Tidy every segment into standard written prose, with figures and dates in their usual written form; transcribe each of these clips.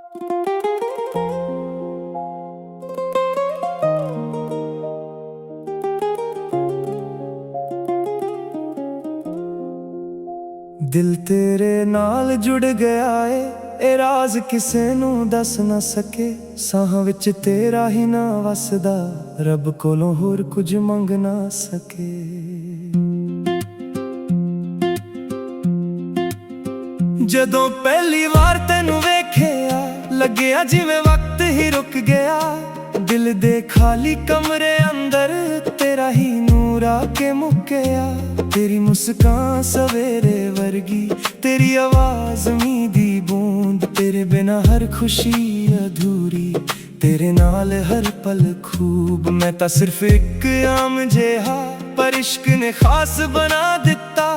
दिल तेरे नाल जुड़ गया ਏ ਇਹ ਰਾਜ਼ ਕਿਸੇ ਨੂੰ ਦੱਸ ਨਾ ਸਕੇ। ਸਾਹਾਂ ਵਿੱਚ ਤੇਰਾ ਹੀ ਨਾ ਵਸਦਾ, ਰੱਬ ਕੋਲੋਂ ਹੋਰ ਕੁਝ ਮੰਗ ਨਾ ਸਕੇ। ਜਦੋਂ ਪਹਿਲੀ ਵਾਰ ਤੈਨੂੰ ਵੇਖਿਆ, ਲੱਗਿਆ ਜਿਵੇਂ ਵਕਤ ਹੀ ਰੁਕ ਗਿਆ। ਦਿਲ ਦੇ ਖਾਲੀ ਕਮਰੇ ਅੰਦਰ ਤੇਰਾ ਹੀ ਨੂਰ ਆ ਕੇ ਮੁੱਕਿਆ। तेरी मुस्कान सवेरे वर्गी, तेरी आवाज मीं दी बूंद, तेरे बिना हर खुशी अधूरी, तेरे नाल हर पल खूब। मैं तां सिर्फ एक आम जिहा, पर इश्क ने खास बना दिता।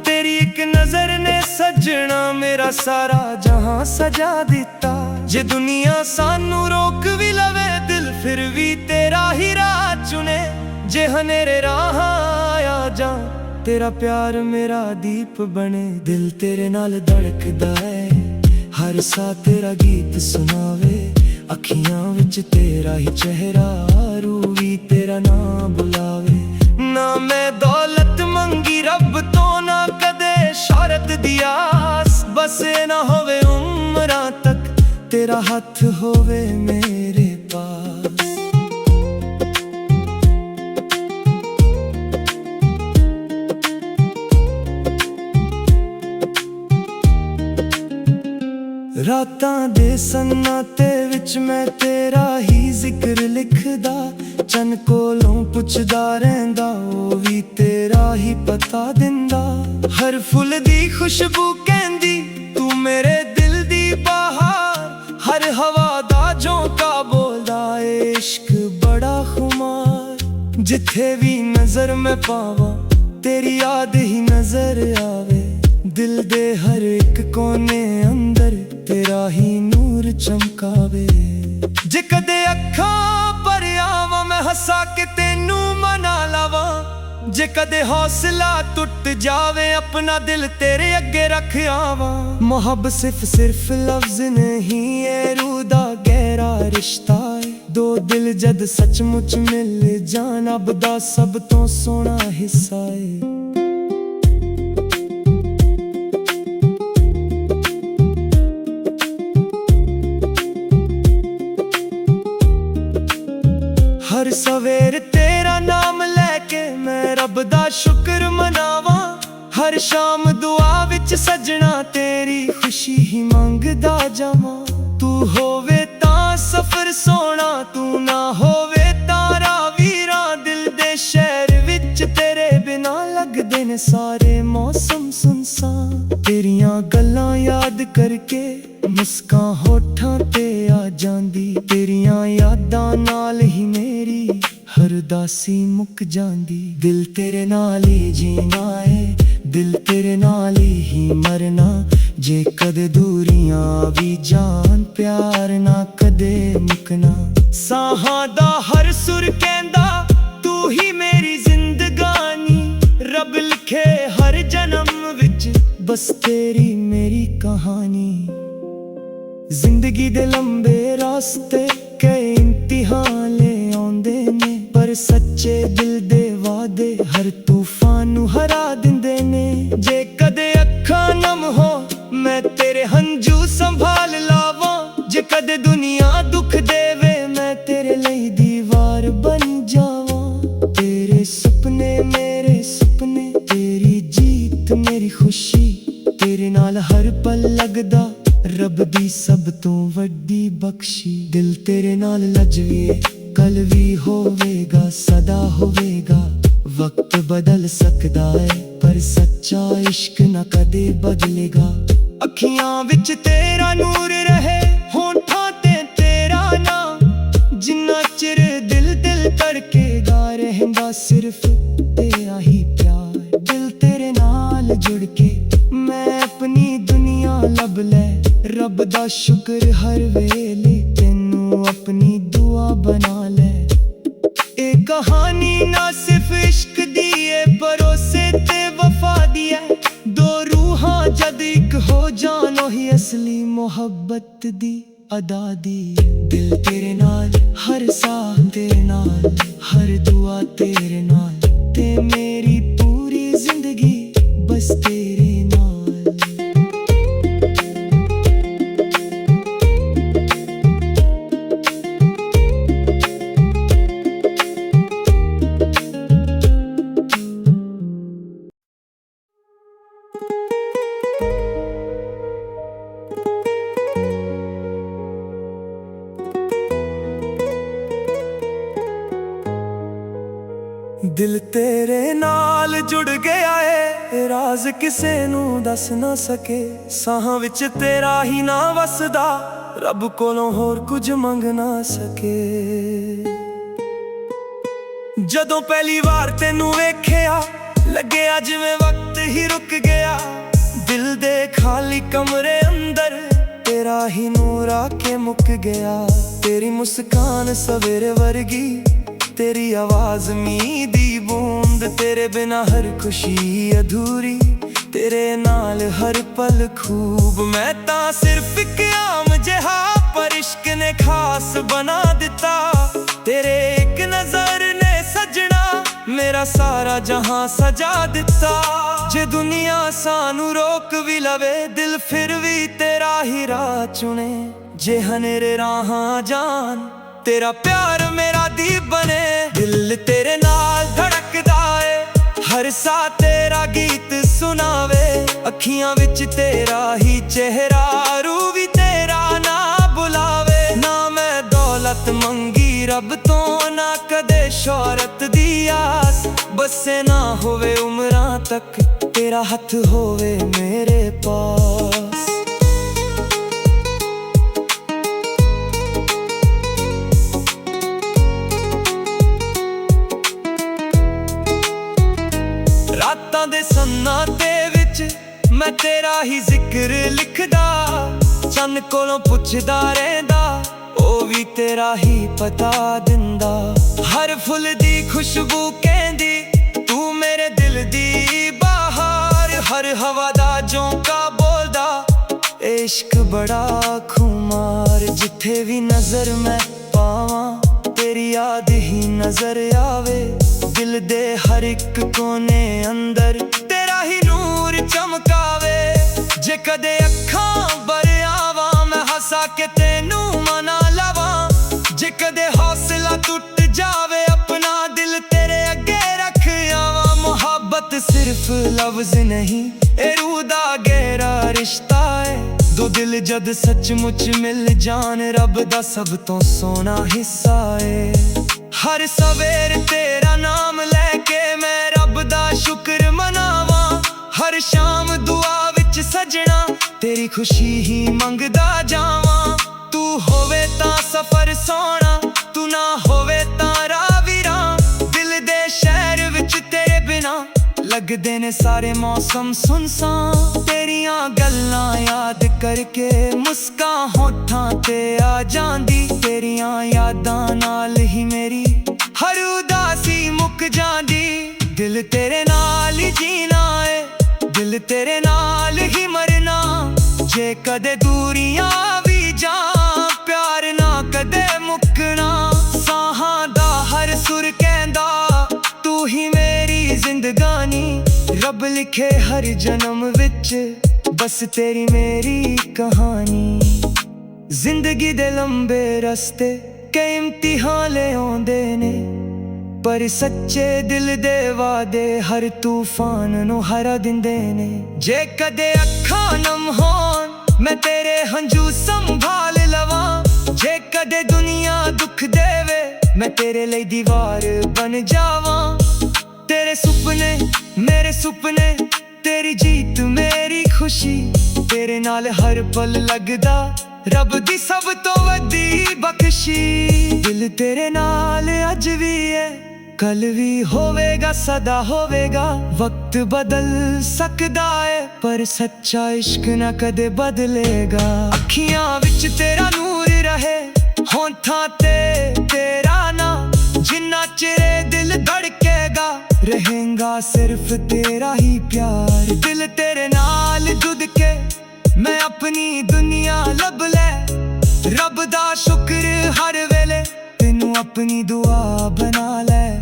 तेरी एक नजर ने सजना मेरा सारा जहां सजा दिता। जे दुनिया सानू रोक भी लवे, दिल फिर भी तेरा ही राह चुने। जे हनेरे राह आया जा, तेरा प्यार मेरा दीप बने। दिल तेरे नाल धड़कदा है, हर सा तेरा गीत सुनावे। अखियां विच तेरा ही चेहरा, रूह भी तेरा नाम बुलावे। ना मैं दौलत मंगी रब तो, ना कदे शौहरत दी आस। बस ये ना होवे उम्रां तक तेरा हथ होवे मेरे पास। रातां दे सन्नाटे विच मैं तेरा ही जिक्र लिखदा। चन कोलों पुछदा रहिंदा, ओ भी तेरा ही पता दिंदा। हर फुल दी खुशबू कहंदी तू मेरे दिल दी बहार। हर हवा दा झोंका बोलदा इश्क बड़ा खुमार। जिथे भी नजर मैं पावां, तेरी याद ही नजर आवे। दिल दे हर एक कोने अंदर तेरा ही नूर चमकावे। जे कदे अखां पर आवां, मैं हसा के तेनू मना लावां। जे कदे हौसला टुट जावे, अपना दिल तेरे अगे रख आवां। मोहब्बत सिर्फ लफ्ज नहीं, ए रूह दा गहरा रिश्ता है। दो दिल जद सचमुच मिल जान, अब दा सब तो सोहना हिस्सा है। हर सवेर तेरा नाम लैके मैं रब दा शुक्र मनावां। हर शाम दुआ विच सजना तेरी खुशी ही मंगदा जावां। तू होवे तां सफर सोना, तू ना होवे तां रावीरां। दिल दे शहर विच तेरे बिना लगदे ने सारे मौसम सुनसान। तेरियां गल्लां याद करके मुस्कां होठां ते आ जांदी। तेरियां यादां नाल ही मेरी हर उदासी मुक जांदी। दिल तेरे नाल ही जीना है, दिल तेरे नाल ही मरना। जे कदे दूरियां भी जान, प्यार ना कदे मुकना। साहां दा हर सुर कहंदा तू ही मेरी जिंदगानी। रब लिखे हर जन्म विच बस तेरी मेरी कहानी। जिंदगी दे लंबे रास्ते कई इम्तिहान ले आउंदे ने, पर सच्चे दिल दे वादे हर तूफान नू हरा दिंदे ने। जे कदे अखां नम हो, मैं तेरे हंजू संभाल लावां। जे कदे दुनिया दुख देवे, मैं तेरे लई दीवार बन जावां। तेरे सुपने मेरे सुपने, तेरी जीत मेरी खुशी। तेरे नाल हर पल लगदा रब दी सब तो वड्डी बख्शी। दिल तेरे नाल लजवीए, कल भी होवेगा सदा होवेगा। वक्त बदल सकदा है, पर सच्चा इश्क ना कदे बदलेगा। अखियां विच तेरा नूर रहे, होठां ते तेरा नाम। जिन्ना चिर दिल दिल धड़केगा, रहंदा सिर्फ तेरा ही प्यार। दिल तेरे नाल जुड़ के मैं अपनी दुनिया लब ले। रब दा शुक्र हर वेले तेनू अपनी दुआ बना ले। ए कहानी ना सिर्फ इश्क दी है, भरोसे ते वफा दी है। दो रूहां जद एक हो जान, ओही असली मोहब्बत दी अदा दी। दिल तेरे नाल, हर साह तेरे नाल, हर दुआ तेरे नाल, ते मेरी पूरी जिंदगी बस तेरे नाल। दिल तेरे नाल जुड़ गया है, राज किसे नू दस ना सके। साहां विच तेरा ही ना वसदा, रब कोलों होर कुछ मंग ना सके। जदों पहली बार तेनू वेखिया, लग्या जिवें वक्त ही रुक गया। दिल दे खाली कमरे अंदर तेरा ही नूर आके मुक गया। तेरी मुस्कान सवेरे वर्गी, तेरी आवाज मीं दी बूंद, तेरे बिना हर खुशी अधूरी, तेरे नाल हर पल खूब। मैं तां सिर्फ एक आम जिहा, पर इश्क ने खास बना दिता। तेरे एक नजर ने सजना मेरा सारा जहां सजा दिता। जे दुनिया सानू रोक भी लवे, दिल फिर भी तेरा ही राह चुने। जे हनेरे राहां जान, तेरा प्यार मेरा दीप बने। दिल तेरे नाल धड़कदा है, हर सा तेरा गीत सुनावे। अखियां विच तेरा ही चेहरा, रूह भी तेरा ना बुलावे। ना मैं दौलत मंगी रब तो, ना कदे शोहरत दी आस। बसे ना होवे उमरां तक, तेरा हथ होवे मेरे पास। रातां दे सन्नाटे विच मैं तेरा ही जिक्र लिखदा। चन्न कोलों पुछदा रहिंदा, ओ भी तेरा ही पता दिंदा। हर फुल दी खुशबू कहंदी, तू मेरे दिल दी बहार। हर हवा दा झोंका बोलदा, इश्क बड़ा खुमार। जिथे भी नजर मैं पावां, तेरी याद ही नजर आवे। दिल दे हर एक कोने अंदर तेरा ही नूर चमकावे। जे कदे अखां भर आवां, मैं हसा के तेनू मना लवां। जे कदे हौसला टुट जावे, अपना दिल तेरे अगे रख आवां। मोहब्बत सिर्फ लफ्ज नहीं, ए रूह दा गहरा रिश्ता है। दो दिल जद सचमुच मिल जान, रब दा सब तो सोना हिस्सा है। हर सवेर तेरा नाम लेके मैं रब दा शुक्र मनावां। हर शाम दुआ विच सजना, तेरी खुशी ही मंगदा जावां। तू होवे तां सफर सोना, तू ना होवे तां राह वीरां। दिल दे शहर विच तेरे बिना लगदे ने सारे मौसम सुनसान। तेरियां गल्लां याद करके मुस्कान होठां ते आ जांदी। तेरियां यादां नाल ही मेरी हर उदासी मुक जांदी। दिल तेरे नाल ही जीना है, दिल तेरे नाल ही मरना। जे कदे दूरियां भी जां, प्यार ना कदे मुकना। साहां दा हर सुर कहंदा, तू ही मेरी जिंदगानी। रब लिखे हर जन्म विच, बस तेरी मेरी कहानी। जिंदगी दे लंबे रस्ते कई इम्तिहान ले आउंदे ने, पर सच्चे दिल दे वादे हर तूफान नू हरा दिंदे ने। जे कदे अखां नम होन, मैं तेरे हंझू संभाल लवां। जे कदे दुनिया दुख देवे, मैं तेरे लिए दीवार बन जावां। तेरे सुपने मेरे सुपने, तेरी जीत मेरी खुशी। तेरे नाल हर पल लगदा, रब दी सब तो वड्डी बख्शी। दिल तेरे नाल अज भी है, कल भी होवेगा, सदा होवेगा। वक्त बदल सकदा है, पर सच्चा इश्क ना कदे बदलेगा। अखियां विच तेरा नूर रहे, होंठां ते तेरा ना। जिन्ना चिरे दिल धड़केगा, रहेगा सिर्फ तेरा ही प्यार। दिल तेरे नाल जुड़ के मैं अपनी दुनिया लब ले। रब ਰੱਬ ਦਾ ਸ਼ੁਕਰ ਹਰ ਵੇਲੇ ਤੈਨੂੰ ਆਪਣੀ ਦੁਆ ਬਣਾ ਲੈ।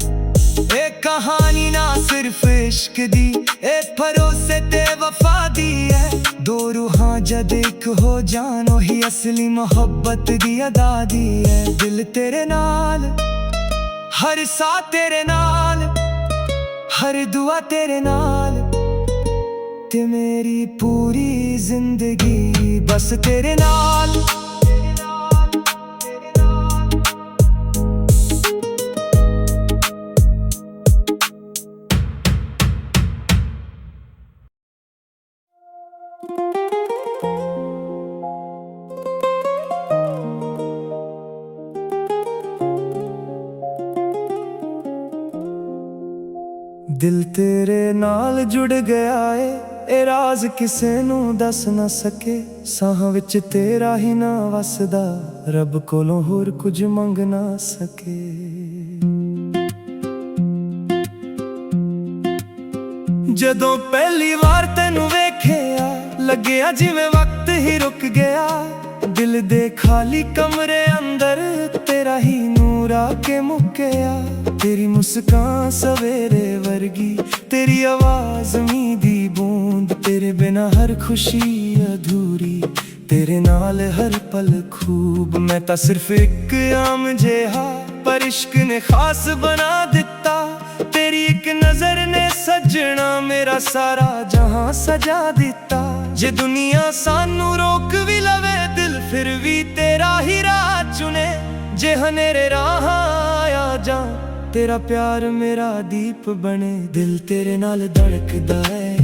ਇਹ ਕਹਾਣੀ ਨਾ ਸਿਰਫ ਇਸ਼ਕ ਦੀ, ਇਹ ਭਰੋਸੇ ਤੇ ਵਫਾ ਦੀ ਹੈ। ਦੋ ਰੂਹਾਂ ਜਦ ਇੱਕ ਹੋ ਜਾਣ ਉਹੀ ਅਸਲੀ ਮੁਹੱਬਤ ਦੀ ਅਦਾ ਦੀ ਹੈ। ਦਿਲ ਤੇਰੇ ਨਾਲ, ਹਰ ਸਾਹ ਤੇਰੇ ਨਾਲ, ਹਰ ਦੁਆ ਤੇਰੇ ਨਾਲ, ਤੇ ਮੇਰੀ ਪੂਰੀ ਜ਼ਿੰਦਗੀ ਬਸ ਤੇਰੇ ਨਾਲ। ਦਿਲ ਤੇਰੇ ਨਾਲ ਜੁੜ ਗਿਆ ਏ, ਇਹ ਰਾਜ਼ ਕਿਸੇ ਨੂੰ ਦੱਸ ਨਾ ਸਕੇ। ਸਾਹ ਵਿੱਚ ਤੇਰਾ ਹੀ ਨਾ ਵਸਦਾ, ਰੱਬ ਕੋਲੋਂ ਹੋਰ ਕੁਝ ਮੰਗ ਨਾ ਸਕੇ। ਜਦੋਂ ਪਹਿਲੀ ਵਾਰ ਤੈਨੂੰ ਵੇਖਿਆ, ਲੱਗਿਆ ਜਿਵੇਂ ਵਕਤ ਹੀ ਰੁਕ ਗਿਆ। ਦਿਲ ਦੇ ਖਾਲੀ ਕਮਰੇ ਅੰਦਰ ਤੇਰਾ ਹੀ ਨੂਰ ਆ ਕੇ ਮੁੱਕਿਆ। ਤੇਰੀ ਮੁਸਕਾਨ ਸਵੇਰੇ ਵਰਗੀ, ਤੇਰੀ ਆਵਾਜ਼ ਮੀਂਹ ਦੀ ਬੂੰਦ, ਤੇਰੇ ਬਿਨਾ ਹਰ ਖੁਸ਼ੀ ਅਧੂਰੀ, ਤੇਰੇ ਨਾਲ ਹਰ ਪਲ ਖੂਬ। ਮੈਂ ਤਾਂ ਸਿਰਫ ਇੱਕ ਆਮ ਜਿਹਾ, ਪਰ ਇਸ਼ਕ ਨੇ ਖਾਸ ਬਣਾ ਦਿੱਤਾ। ਤੇਰੀ ਇੱਕ ਨਜ਼ਰ ਨੇ ਸੱਜਣਾ ਮੇਰਾ ਸਾਰਾ ਜਹਾਂ ਸਜਾ ਦਿੱਤਾ। ਜੇ ਦੁਨੀਆ ਸਾਨੂੰ ਰੋਕ ਵੀ ਲਵੇ, ਦਿਲ ਫਿਰ ਵੀ ਤੇਰਾ ਹੀ ਰਾਹ ਚੁਣੇ। ਜੇ ਹਨੇਰੇ ਰਾਹਾਂ ਆਇਆ ਜਾਂ ਤੇਰਾ ਪਿਆਰ ਮੇਰਾ ਦੀਪ ਬਣੇ। ਦਿਲ ਤੇਰੇ ਨਾਲ ਧੜਕਦਾ ਹੈ,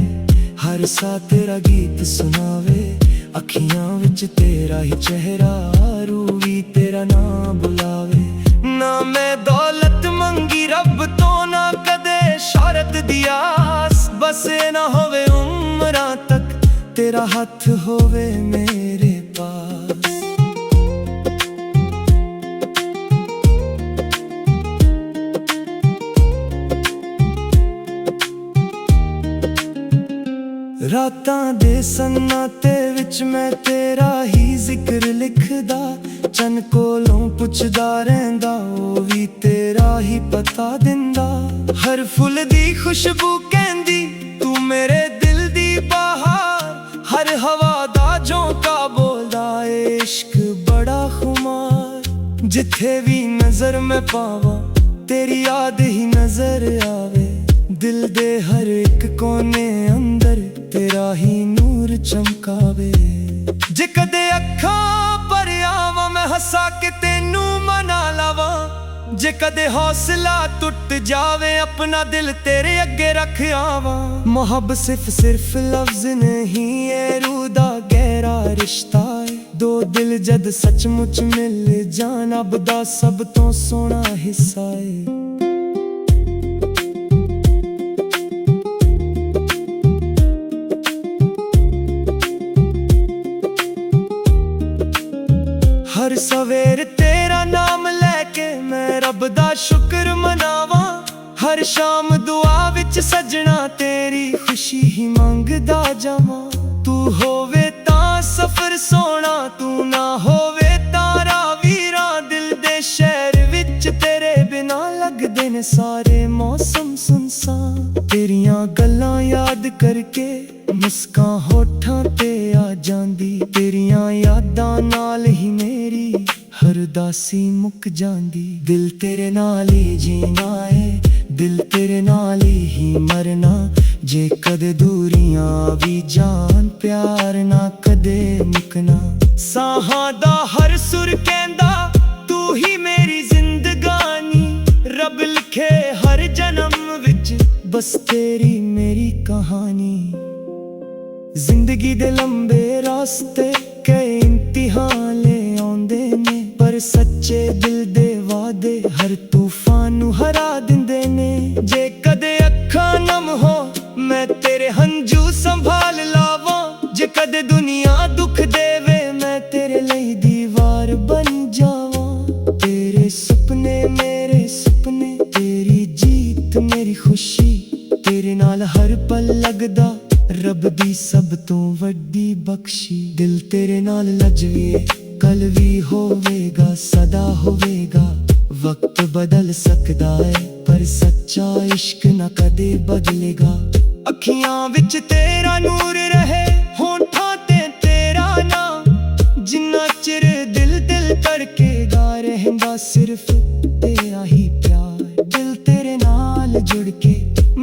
ਹਰ ਸਾਹ ਤੇਰਾ ਗੀਤ ਸੁਣਾਵੇ। ਅੱਖੀਆਂ ਵਿੱਚ ਤੇਰਾ ਹੀ ਚਿਹਰਾ, ਰੂਹ ਵੀ ਤੇਰਾ ਨਾਮ ਬੁਲਾਵੇ। ਨਾ ਮੈਂ ਦੌਲਤ ਮੰਗੀ ਰੱਬ ਤੋਂ, ਨਾ ਕਦੇ ਸ਼ੌਹਰਤ ਦੀ ਆਸ। ਬਸ ਇਹ ਨਾ ਹੋਵੇ ਉਮਰਾਂ ਤੱਕ ਤੇਰਾ ਹੱਥ ਹੋਵੇ ਮੇਰੇ ਪਾਸ। ਰਾਤਾਂ ਦੇ ਸੰਨਾਟੇ ਵਿੱਚ ਮੈਂ ਤੇਰਾ ਹੀ ਜ਼ਿਕਰ ਲਿਖਦਾ। ਚੰਨ ਕੋਲੋਂ ਪੁੱਛਦਾ ਰਹਿੰਦਾ, ਉਹ ਵੀ ਤੇਰਾ ਹੀ ਪਤਾ ਦਿੰਦਾ। ਹਰ ਫੁੱਲ ਦੀ ਖੁਸ਼ਬੂ ਕਹਿੰਦੀ ਤੂੰ ਮੇਰੇ ਦਿਲ ਦੀ ਬਹਾਰ। ਹਰ ਹਵਾ ਦਾ ਝੋਂਕਾ ਬੋਲਦਾ ਏ ਇਸ਼ਕ ਬੜਾ ਖੁਮਾਰ। ਜਿੱਥੇ ਵੀ ਨਜ਼ਰ ਮੈਂ ਪਾਵਾਂ ਤੇਰੀ ਯਾਦ ਹੀ ਨਜ਼ਰ ਆਵੇ। ਦਿਲ ਦੇ ਹਰ ਇੱਕ ਕੋਨੇ ਅੰਦਰ ਤੇਰਾ ਹੀ ਨੂਰ ਚਮਕਾਵੇ। ਜੇ ਕਦੇ ਅੱਖਾਂ ਭਰ ਆਵਾਂ ਮੈਂ ਹੱਸਾ ਕੇ ਤੈਨੂੰ ਮਨਾ ਲਾਵਾਂ। ਜੇ ਕਦੇ ਹੌਸਲਾ ਟੁੱਟ ਜਾਵੇ ਆਪਣਾ ਦਿਲ ਤੇਰੇ ਅੱਗੇ ਰੱਖ ਆਵਾਂ। ਮੁਹੱਬਤ ਸਿਰਫ ਲਫ਼ਜ਼ ਨਹੀਂ, ਇਹ ਰੂਹ ਦਾ ਗਹਿਰਾ ਰਿਸ਼ਤਾ ਏ। ਦੋ ਦਿਲ ਜਦ ਸੱਚਮੁੱਚ ਮਿਲ ਜਾਣ, ਰੱਬ ਦਾ ਸਭ ਤੋਂ ਸੋਹਣਾ ਹਿੱਸਾ ਏ। ਹਰ ਸਵੇਰ ਤੇਰਾ ਨਾਮ ਲੈ ਕੇ ਮੈਂ ਰੱਬ ਦਾ ਸ਼ੁਕਰ ਮਨਾਵਾਂ। ਹਰ ਸ਼ਾਮ ਦੁਆ ਵਿੱਚ ਸਜਣਾ ਤੇਰੀ ਖੁਸ਼ੀ ਹੀ ਮੰਗਦਾ ਜਾਵਾਂ। ਤੂੰ ਹੋਵੇ ਤਾਂ ਸਫ਼ਰ ਸੋਹਣਾ, ਤੂੰ ਨਾ ਹੋਵੇ ਤਾਂ ਰਾਹ ਵੀਰਾਂ। ਦਿਲ ਦੇ ਸ਼ਹਿਰ ਵਿੱਚ ਤੇਰੇ ਬਿਨਾ ਲੱਗਦੇ ਨੇ ਸਾਰੇ ਮੌਸਮ ਸੁਨਸਾਨ। ਤੇਰੀਆਂ ਗੱਲਾਂ ਯਾਦ ਕਰਕੇ ਮੁਸਕਾਨ ਹੋਠਾਂ ਤੇ ਆ ਜਾਂਦੀ। ਤੇਰੀਆਂ ਯਾਦਾਂ ਨਾਲ ਹੀ ਮੇਰੀ ਹਰ ਉਦਾਸੀ ਮੁੱਕ ਜਾਂਦੀ। ਦਿਲ ਤੇਰੇ ਨਾਲ ਹੀ ਜੀਣਾ ਏ, ਦਿਲ ਤੇਰੇ ਨਾਲ ਹੀ ਮਰਨਾ। ਜੇ ਕਦੇ ਦੂਰੀਆਂ ਵੀ ਜਾਣ, ਪਿਆਰ ਨਾ ਕਦੇ ਮੁੱਕਣਾ। ਸਾਹਾਂ ਦਾ ਹਰ ਸੁਰ ਕਹਿੰਦਾ ਤੂੰ ਹੀ ਮੇਰੀ ਜ਼ਿੰਦਗਾਨੀ। ਰੱਬ ਲਿਖੇ ਹਰ ਜਨਮ ਵਿੱਚ ਬਸ ਤੇਰੀ ਮੇਰੀ ਕਹਾਣੀ। ਜ਼ਿੰਦਗੀ ਦੇ ਲੰਬੇ ਰਾਸਤੇ ਕਈ ਇਮਤਿਹਾਨ ਲੈ ਆਉਂਦੇ ਨੇ, ਪਰ ਸੱਚੇ ਦਿਲ ਦੇ ਵਾਅਦੇ ਹਰ ਤੂਫਾਨ ਨੂੰ ਹਰਾ ਦਿੰਦੇ ਨੇ। ਜੇ ਕਦੇ ਅੱਖਾਂ ਨਮ ਹੋ ਮੈਂ ਤੇਰੇ ਹੰਝੂ ਸੰਭਾਲ ਲਾਵਾਂ। ਜੇ ਕਦੇ ਦੁਨੀਆ ਦੁੱਖ ਦੇਵੇ ਮੈਂ ਤੇਰੇ ਲਈ ਦੀਵਾਰ ਬਣ ਜਾਵਾਂ। ਤੇਰੇ ਸੁਪਨੇ ਮੇਰੇ ਸੁਪਨੇ, ਤੇਰੀ ਜੀਤ ਮੇਰੀ ਖੁਸ਼ੀ। ਤੇਰੇ ਨਾਲ ਹਰ ਪਲ ਲੱਗਦਾ ਰੱਬ ਦੀ ਸਭ ਤੋਂ ਵੱਡੀ ਬਖਸ਼ੀ। ਦਿਲ ਤੇਰੇ ਨਾਲ ਲਜਵੀਏ कल भी होवेगा सदा होवेगा। वक्त बदल सकदा है पर सच्चा इश्क न कदे बदलेगा। अखियां विच तेरा नूर रहे होंठा ते तेरा नाम, जिन्ना चिर दिल दिल धड़केगा रहेगा सिर्फ तेरा ही प्यार। दिल तेरे नाल जुड़ के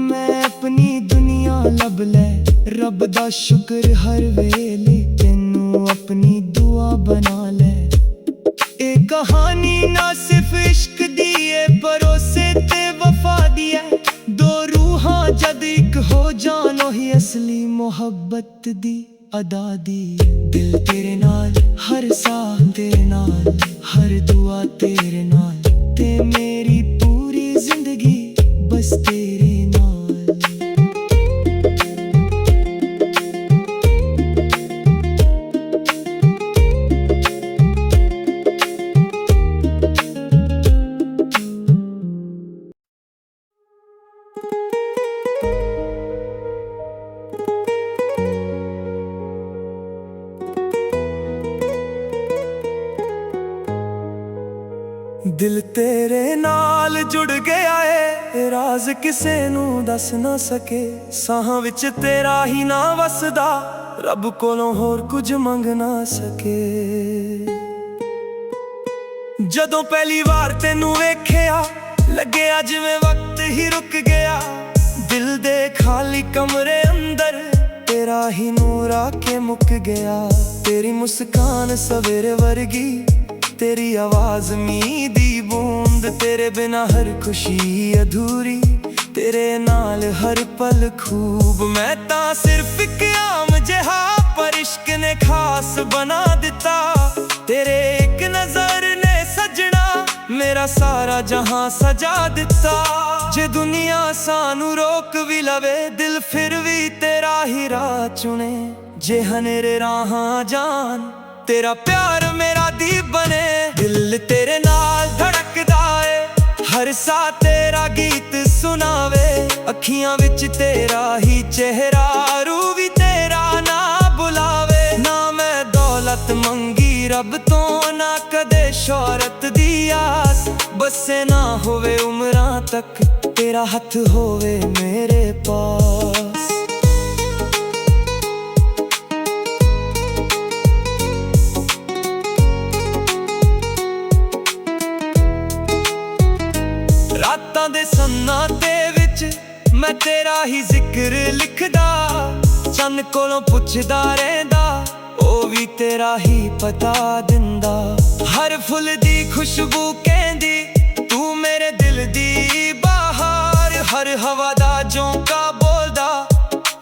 मैं अपनी दुनिया लब लै, रब दा शुक्र हर वेले तेनू अपनी दुआ बना ले। ए कहानी ना सिर्फ इश्क दी है भरोसे ते वफा दी है। दो रूहां जद इक हो जान ओही असली मोहब्बत दी अदा दी है। दिल तेरे नाल हर साह तेरे नाल हर दुआ तेरे नाल, ते मेरी पूरी जिंदगी बस तेरे नाल। दिल तेरे नाल जुड़ गया है राज किसे नू दस ना सके। साहां विच तेरा ही ना वसदा रब कोलों होर कुछ मंग ना सके। जदों पहली बार तेनू वेख्या लग्या जिवें वक्त ही रुक गया। दिल दे खाली कमरे अंदर तेरा ही नूर आके मुक गया। तेरी मुस्कान सवेरे वर्गी, तेरी आवाज मीं दी बूंद, तेरे बिना हर खुशी अधूरी, तेरे नाल हर पल खूब। मैं तां सिर्फ इक आम जिहा पर इश्क ने खास बना दिता। तेरे एक नजर ने सजना मेरा सारा जहां सजा दिता। जे दुनिया सानू रोक भी लवे दिल फिर भी तेरा ही राह चुने। जे हनेरे राहां जान तेरा प्यार मेरा दीप बने। दिल तेरे नाल धड़कदा है हर सा तेरा गीत सुनावे। अखियां विच तेरा ही चेहरा रूह भी तेरा ना बुलावे। ना मैं दौलत मंगी रब तो ना कदे शोहरत दी आस, बसे ना होवे उमरां तक तेरा हथ होवे मेरे पास। रातां दे सन्नाटे विच मैं तेरा ही जिक्र लिखदा। चन्न कोलों पुछदा रहिंदा ओ भी तेरा ही पता दिंदा। हर फुल दी खुशबू कहंदी तू मेरे दिल दी बहार। हर हवा दा झोंका बोलदा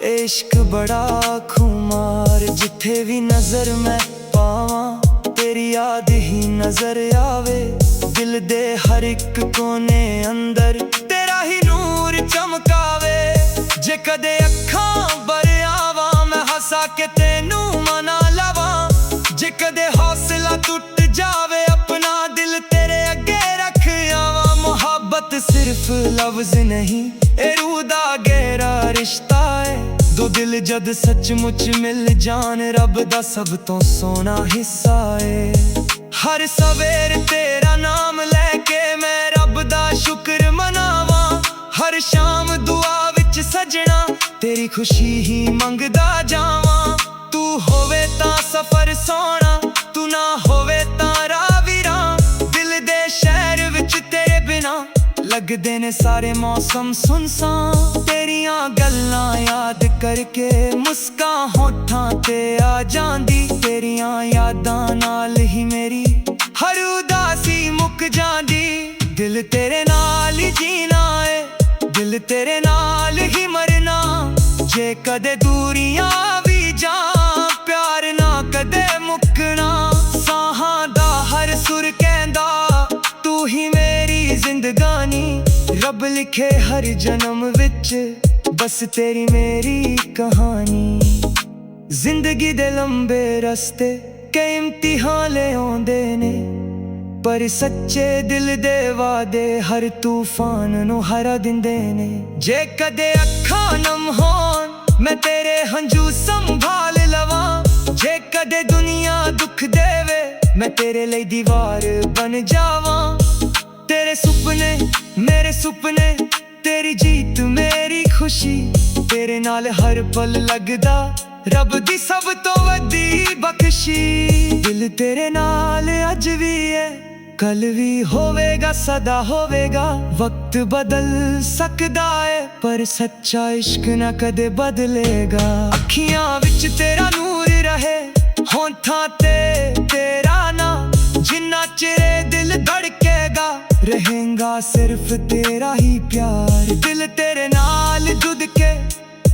इश्क बड़ा खुमार। जिथे भी नजर मैं पावां तेरी याद ही नजर आवे। दिल दे हर एक कोने अंदर तेरा ही नूर चमकावे। जे कदे अखां भर आवां मैं हसा के तेनू मना लवां। जे कदे हौसला टुट जावे अपना दिल तेरे अगे रख आवां। मोहब्बत सिर्फ लफ्ज नहीं ए रूह दा गहरा रिश्ता है। दो दिल जद सचमुच मिल जान रब दा सब तो सोना हिस्सा है। हर सवेर तेरा नाम लेके मैं रब दा शुक्र मनावां। हर शाम दुआ विच सजना तेरी खुशी ही मंगदा जावां। तू होवे तां सफर सोना तू ना होवे तां राह वीरां। दिल दे शहर विच तेरे बिना लगदे ने सारे मौसम सुनसान। तेरियां गल्लां याद करके मुस्कान होठां ते आ जांदी। तेरियां यादां नाल ही मेरी हर उदासी मुक जांदी। दिल तेरे नाल ही जीना है दिल तेरे नाल ही मरना। जे कदे दूरियां भी जां प्यार ना कदे मुकना। साहां दा हर सुर कहंदा तू ही मेरी जिंदगानी। रब लिखे हर जन्म विच बस तेरी मेरी कहानी। जिंदगी दे लंबे रस्ते कई इम्तिहान ले आउंदे ने, पर सच्चे दिल दे वादे हर तूफान नू हरा दिंदे ने। जे कदे अखां नम होन मैं तेरे हंजू संभाल लवां। जे कदे दुनिया दुख देवे मैं तेरे लिए दीवार बन जावा। तेरे सुपने मेरे सुपने, तेरी जीत मेरी खुशी, तेरे नाल हर पल लगदा रब दी सब तो वड्डी बख्शी। दिल तेरे नाल अज भी है, कल भी होवेगा, सदा होवेगा। वक्त बदल सकदा है पर सच्चा इश्क ना कदे बदलेगा। अखियां विच तेरा नूर रहे, होंठां ते तेरा ना, जिन्ना चिरे दिल धड़केगा रहेगा सिर्फ तेरा ही प्यार। दिल तेरे नाल जुड़ के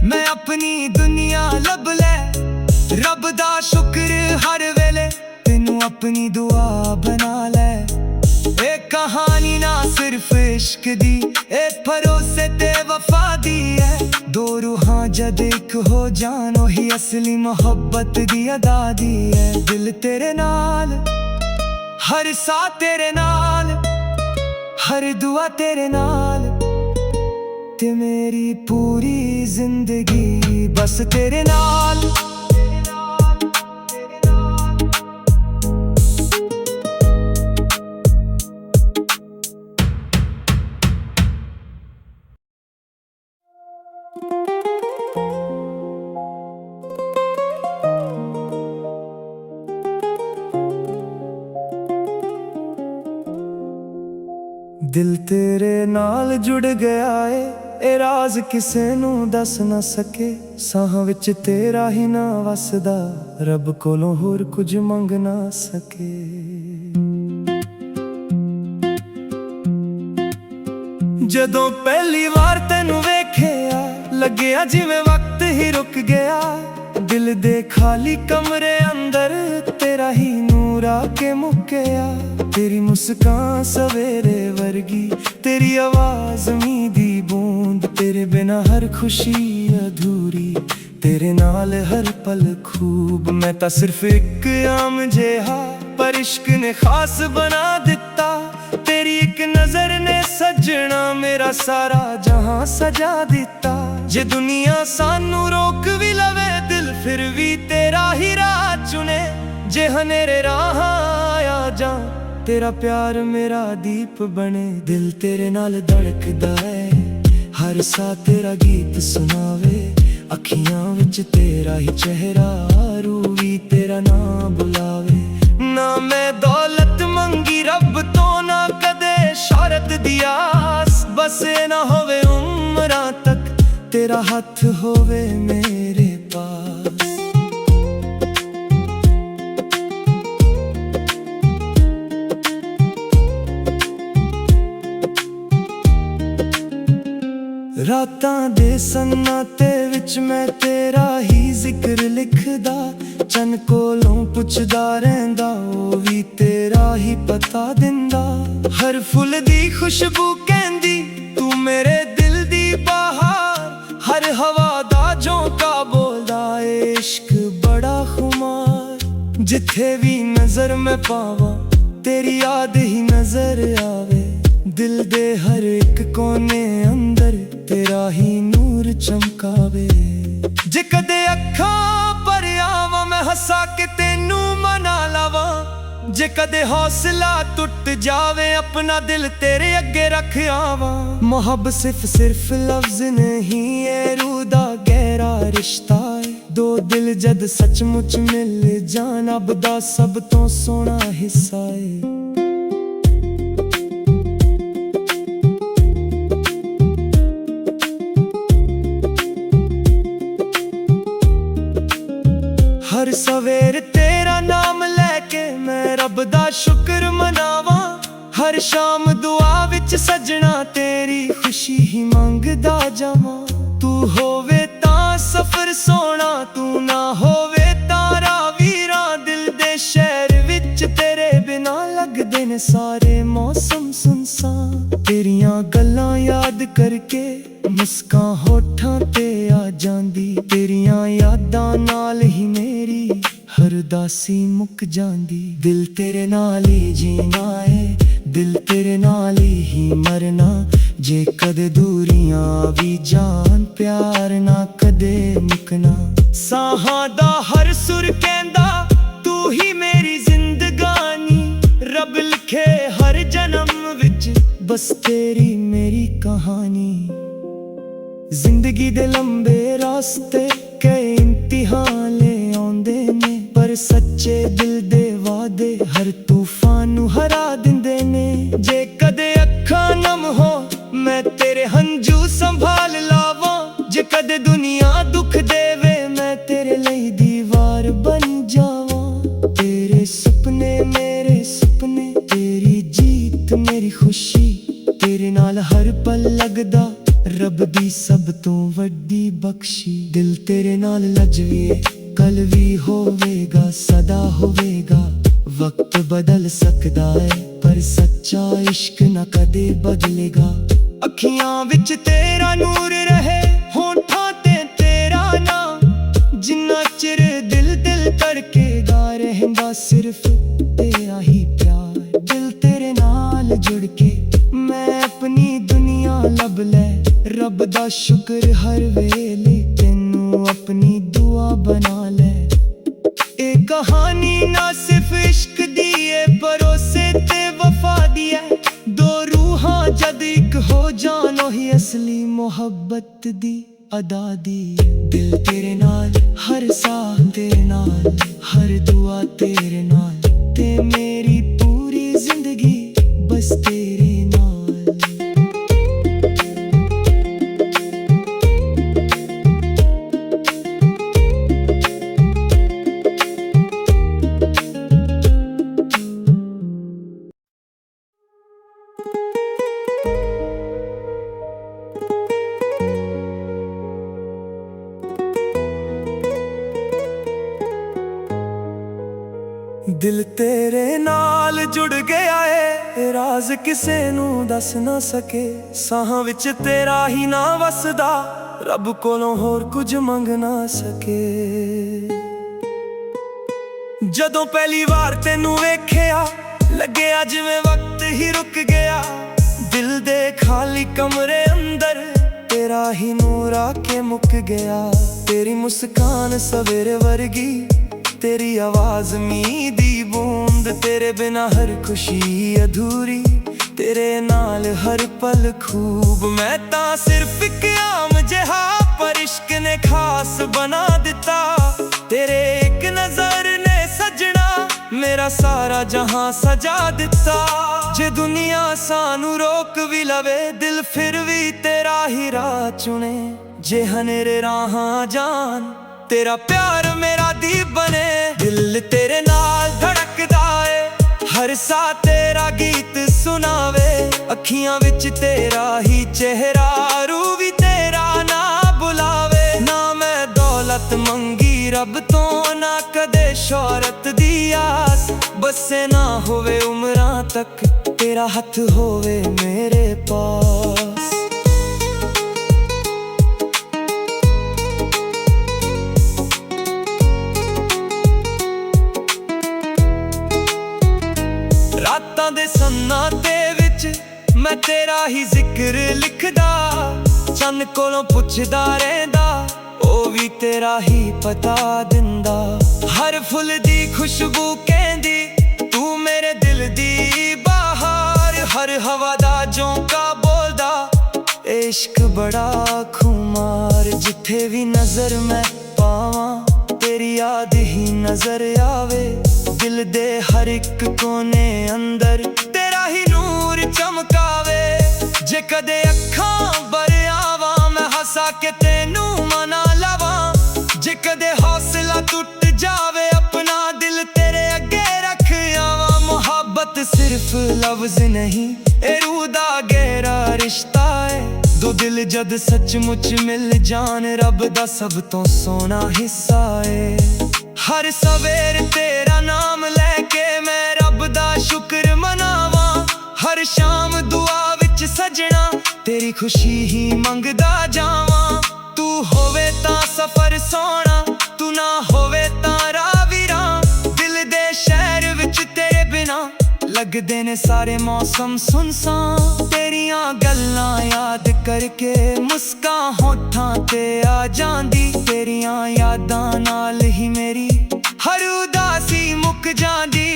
मैं अपनी दुनिया लब ले, रब दा शुक्र हर वेले तेनू अपनी दुआ बना ले। ए कहानी ना सिर्फ इश्क दी, ए भरोसे ते वफा दी है। दो रूहां जद एक हो जान, ओही असली मोहब्बत दी अदा दी है। दिल तेरे नाल, हर सा तेरे नाल, हर दुआ तेरे नाल, ते मेरी पूरी जिंदगी बस तेरे नाल। दिल तेरे नाल जुड़ गया है, ए राज किसे नू दस ना सके। साहां विच तेरा ही ना वसदा, रब कोलों होर कुछ मंग ना सके। जदों पहली वार तैनू वेखिया, लग्या जिवें वक्त ही रुक गया। दिल दे खाली कमरे अंदर तेरा ही नूर आके मुक्या। तेरी मुस्कान सवेरे वर्गी, तेरी आवाज मीं दी बूंद, तेरे बिना हर खुशी अधूरी, तेरे नाल हर पल खूब। मैं तां सिर्फ एक आम जेहा, पर इश्क ने खास बना दिता। तेरी एक नजर ने सजना मेरा सारा जहां सजा दिता। जे दुनिया सानू रोक भी लवे, दिल फिर भी तेरा ही राह चुने। जे हनेरे राह आया जा, तेरा प्यार मेरा दीप बने। दिल तेरे नाल धड़कदा है, हर सा तेरा गीत सुनावे। अखियां विच तेरा ही चेहरा, रूह भी तेरा नाम बुलावे। ना मैं दौलत मंगी रब तो, ना कदे शौहरत दी आस। बस ए ना होवे उम्रां तक तेरा हथ होवे मेरे पास। रातां दे सन्नाटे विच मैं तेरा ही जिक्र लिखदा। चन कोलों पुछदा रहिंदा, ओ भी तेरा ही पता दिंदा। हर फुल दी खुशबू कहंदी तू मेरे दिल दी बहार। हर हवा दा झोंका बोलदा इश्क बड़ा खुमार। जिथे भी नजर मैं पावां तेरी याद ही नजर आवे। दिल दे हर एक कोने अंदर तेरा ही नूर चमकावे। जे कदे अखां पर आवां मैं हंसा के तेनू मना लावां। जे कदे हौसला टुट जावे अपना दिल तेरे अगे रख आवां। मोहब्बत सिर्फ लफ्ज नहीं है, रूह दा गहरा रिश्ता है। दो दिल जद सचमुच मिल जान, अब दा सब तो सोहना हिस्सा है। हर सवेर तेरा नाम लैके मैं रब दा शुक्र मनावा। हर शाम दुआ विच सजना तेरी खुशी ही मंगदा जावां। तू होवे तां सफर सोना, तू ना होवे तां रावीरा। दिल दे शहर विच तेरे बिना लगदे ने सारे मौसम सुनसान। तेरियां गल्लां याद करके मुस्कां होठां ते आ जांदी। तेरियां यादां नाल ही मेरी हर दासी मुक जांदी। दिल तेरे नाल ही जीना है, दिल तेरे नाल ही मरना। जे कदे दूरियां भी जान, प्यार ना कदे मुकना। साहां दा हर सुर कहंदा तू ही मेरी जिंदगानी। बस तेरी मेरी कहानी। जिंदगी दे लंबे रास्ते कई इम्तिहान ले आउंदे ने, पर सच्चे दिल दे वादे हर तूफान नू हरा दिंदे ने। जे कदे अखां नम हो मैं तेरे हंजू संभाल लावां, जे कदे दुनिया दुख देवे मैं तेरे लई दीवार बन जावां। तेरे सुपने मेरे सुपने, तेरी जीत मेरी खुशी, तेरे नाल हर पल लगदा रब दी सब तो वड्डी बख्शी। दिल तेरे नाल लजवे कल भी होवेगा सदा होवेगा। वक्त बदल सकदा है पर सच्चा इश्क न कदे बदलेगा। अखियां विच तेरा नूर रहे, होठां ते तेरा नाम, जिन्ना चिर दिल दिल करके गा रहंदा सिर्फ तेरा ही प्यार। दिल तेरे नाल जुड़ के मैं अपनी दुनिया लब ले, रब दा शुक्र हर वेले तेनू अपनी दुआ बना ले। ए कहानी ना सिर्फ इश्क दी है, भरोसे ते वफा दी है। दो रूहां जद एक हो जान ओही असली मोहब्बत दी अदा दी। दिल तेरे नाल हर साह तेरे नाल, हर दुआ तेरे नाल, ते मेरी पूरी जिंदगी बस तेरे नाल। दिल तेरे नाल जुड़ गया है, राज किसे नू दस ना सके। साहां विच तेरा ही ना वसदा, रब कोलों होर कुछ मंग ना सके। जदों पहली बार तेनू वेखिया लग्या जिवें वक्त ही रुक गया। दिल दे खाली कमरे अंदर तेरा ही नूर आके मुक गया। तेरी मुस्कान सवेरे वर्गी, तेरी आवाज मीं दी बूंद, तेरे बिना हर खुशी अधूरी, तेरे नाल हर पल खूब। मैं तां सिर्फ इक आम जिहा पर इश्क ने खास बना दिता। तेरे एक नजर ने सजना मेरा सारा जहां सजा दिता। जे दुनिया सानू रोक भी लवे, दिल फिर भी तेरा ही राह चुने। जे हनेरे राहां जान तेरा प्यार मेरा दीप बने। दिल तेरे नाल धड़कदा है, हर सा तेरा गीत सुनावे। अखियां विच तेरा ही चेहरा, रूह भी तेरा ना बुलावे। ना मैं दौलत मंगी रब तो, ना कदे शोहरत दी आस। बसे ना होवे उमरां तक तेरा हथ होवे मेरे पास। रातां दे सन्ना दे विच मैं तेरा ही जिक्र लिखदा। चन्न कोलों पुछदा रहिंदा, ओ भी तेरा ही पता दिंदा। हर फुल दी खुशबू कहंदी तू मेरे दिल दी बहार। हर हवा दा झोंका बोलदा इश्क बड़ा खुमार। जिथे भी नजर मैं पावां तेरी याद ही नजर आवे। दिल दे हर एक कोने अंदर तेरा ही नूर चमकावे। जे कदे अखां भर आवां मैं हसा के तेनू मना लवां। जे कदे हौसला टुट जावे अपना दिल तेरे अगे रख आवां। मोहब्बत सिर्फ लफ्ज नहीं, ए रूह दा गहरा रिश्ता है। दो दिल जद सचमुच मिल जान, रब दा सब तो सोना हिस्सा है। हर सवेर तेरा नाम लेके मैं रब दा शुक्र मनावां। हर शाम दुआ विच सजना तेरी खुशी ही मंगदा जावां। तू होवे तां सफर सोना, तू ना होवे तां राह वीरां। दिल दे शहर विच तेरे बिना लगदे ने सारे मौसम सुनसान। तेरियां गल्लां याद करके मुस्कान होठां ते आ जांदी। तेरियां यादां नाल ही मेरी हर उदासी मुक जांदी।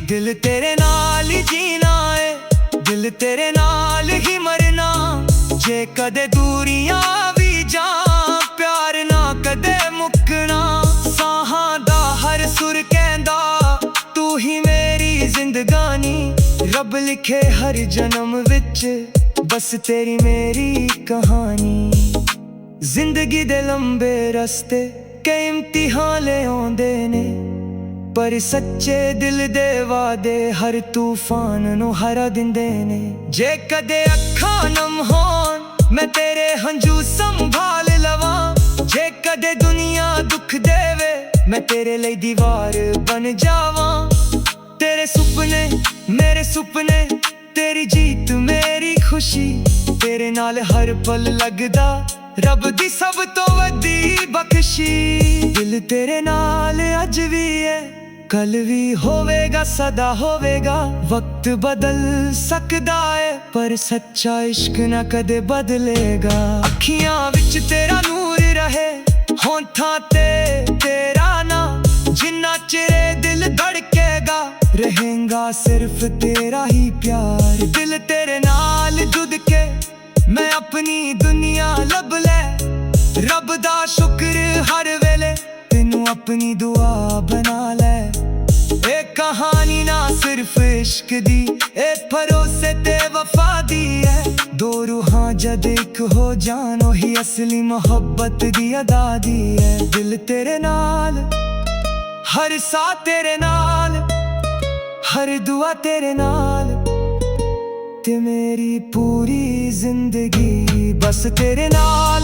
दिल तेरे नाल ही जीना है, दिल ਦਿਲ ਤੇਰੇ ਨਾਲ ਹੀ ਮਰਨਾ ਜੇ ਕਦੇ ਦੂਰੀਆਂ ਵੀ ਜਾਂ ਪਿਆਰ ਨਾ ਕਦੇ ਮੁੱਕਣਾ ਸਾਹਾਂ ਦਾ ਹਰ ਸੁਰ ਕਹਿੰਦਾ ਤੂੰ ਹੀ ਮੇਰੀ ਜ਼ਿੰਦਗਾਨੀ ਰੱਬ ਲਿਖੇ ਹਰ ਜਨਮ ਵਿੱਚ ਬਸ ਤੇਰੀ ਮੇਰੀ ਕਹਾਣੀ ਜ਼ਿੰਦਗੀ ਦੇ ਲੰਬੇ ਰਸਤੇ ਕਈ ਇਮਤਿਹਾਨ ਲਿਆਉਂਦੇ ਨੇ ਪਰ ਸੱਚੇ ਦਿਲ ਦੇ ਵਾਅਦੇ ਹਰ ਤੂਫਾਨ ਨੂੰ ਹਰਾ ਦਿੰਦੇ ਨੇ ਜੇ ਕਦੇ ਅੱਖਾਂ ਨਮ ਹੋਣ ਮੈਂ ਤੇਰੇ ਹੰਝੂ ਸੰਭਾਲ ਲਵਾਂ ਜੇ ਕਦੇ ਦੁਨੀਆ ਦੁੱਖ ਦੇਵੇ ਮੈਂ ਤੇਰੇ ਲਈ ਦੀਵਾਰ ਬਣ ਜਾਵਾਂ ਤੇਰੇ ਸੁਪਨੇ ਮੇਰੇ ਸੁਪਨੇ ਤੇਰੀ ਜੀਤ ਮੇਰੀ ਖੁਸ਼ੀ ਤੇਰੇ ਨਾਲ ਹਰ ਪਲ ਲੱਗਦਾ ਰੱਬ ਦੀ ਸਭ ਤੋਂ ਵੱਡੀ ਬਖਸ਼ੀ ਦਿਲ ਤੇਰੇ ਨਾਲ ਅੱਜ ਵੀ ਹੈ ਕੱਲ ਵੀ ਹੋਵੇਗਾ ਸਦਾ ਹੋਵੇਗਾ ਵਕਤ ਬਦਲ ਸਕਦਾ ਹੈ ਪਰ ਸੱਚਾ ਇਸ਼ਕ ਨਾ ਕਦੇ ਬਦਲੇਗਾ ਅੱਖੀਆਂ ਵਿੱਚ ਤੇਰਾ ਨੂਰ ਰਹੇ ਹੋਂਠਾਂ ਤੇ ਤੇਰਾ ਨਾਂ ਜਿੰਨਾ ਚਿਰ ਦਿਲ ਧੜਕੇਗਾ ਰਹੇਗਾ ਸਿਰਫ ਤੇਰਾ ਹੀ ਪਿਆਰ ਦਿਲ ਤੇਰੇ ਨਾਲ ਜੁੜ ਕੇ ਮੈਂ ਆਪਣੀ ਦੁਨੀਆ ਲੱਭ ਲੈ ਰੱਬ ਦਾ ਸ਼ੁਕਰ ਹਰ ਵੇਲੇ ਤੈਨੂੰ ਆਪਣੀ ਦੁਆ ਬਣਾ ਲੈ ਇਹ ਕਹਾਣੀ ਨਾ ਸਿਰਫ ਇਸ਼ਕ ਦੀ ਇਹ ਭਰੋਸੇ ਤੇ ਵਫਾ ਦੀ ਹੈ ਦੋ ਰੂਹਾਂ ਜਦ ਇੱਕ ਹੋ ਜਾਣ ਉਹੀ ਅਸਲੀ ਮੁਹੱਬਤ ਦੀ ਅਦਾ ਦੀ ਹੈ ਦਿਲ ਤੇਰੇ ਨਾਲ ਹਰ ਸਾਹ ਤੇਰੇ ਨਾਲ ਹਰ ਦੁਆ ਤੇਰੇ ਨਾਲ ਤੇ ਮੇਰੀ ਪੂਰੀ ਜ਼ਿੰਦਗੀ ਬਸ ਤੇਰੇ ਨਾਲ